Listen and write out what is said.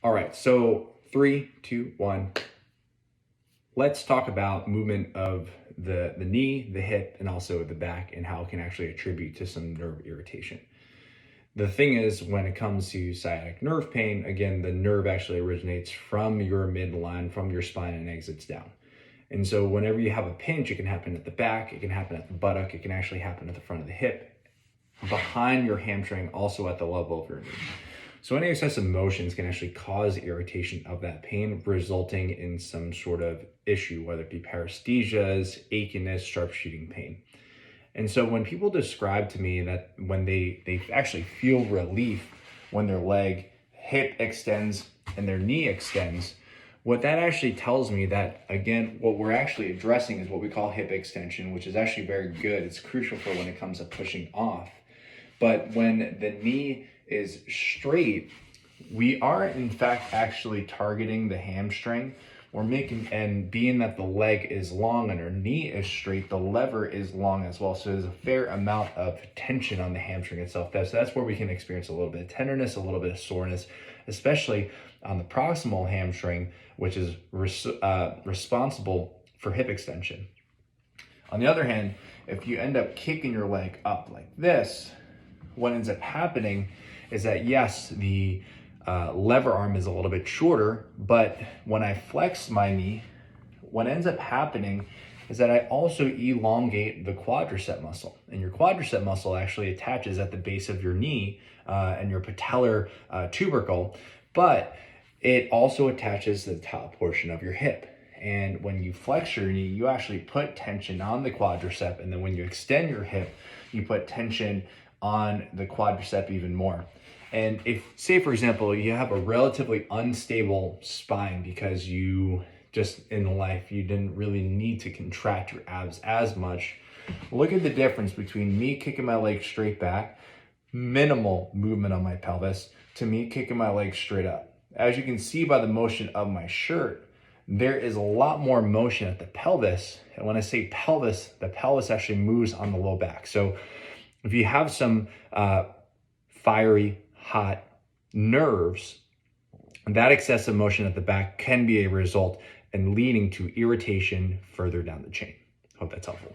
All right, so 3, 2, 1. Let's talk about movement of the knee, the hip, and also the back, and how it can actually attribute to some nerve irritation. The thing is, when it comes to sciatic nerve pain, again, the nerve actually originates from your midline, from your spine, and exits down. And so whenever you have a pinch, it can happen at the back, it can happen at the buttock, it can actually happen at the front of the hip, behind your hamstring, also at the level of your knee. So any excessive motions can actually cause irritation of that pain, resulting in some sort of issue, whether it be paresthesias, achiness, sharp shooting pain. And so when people describe to me that when they actually feel relief when their leg, hip extends and their knee extends, what that actually tells me that, again, what we're actually addressing is what we call hip extension, which is actually very good. It's crucial for when it comes to pushing off. But when the knee is straight, we are in fact actually targeting the hamstring. We're making, and being that the leg is long and our knee is straight, the lever is long as well. So there's a fair amount of tension on the hamstring itself. So that's where we can experience a little bit of tenderness, a little bit of soreness, especially on the proximal hamstring, which is responsible for hip extension. On the other hand, if you end up kicking your leg up like this, what ends up happening is that, yes, the lever arm is a little bit shorter, but when I flex my knee, what ends up happening is that I also elongate the quadricep muscle. And your quadricep muscle actually attaches at the base of your knee and your patellar tubercle, but it also attaches to the top portion of your hip. And when you flex your knee, you actually put tension on the quadricep. And then when you extend your hip, you put tension on the quadricep even more. And if, say for example, you have a relatively unstable spine because you just in life, you didn't really need to contract your abs as much, look at the difference between me kicking my leg straight back, minimal movement on my pelvis, to me kicking my leg straight up. As you can see by the motion of my shirt, there is a lot more motion at the pelvis. And when I say pelvis, the pelvis actually moves on the low back. So if you have some fiery, hot nerves, that excessive motion at the back can be a result in leading to irritation further down the chain. Hope that's helpful.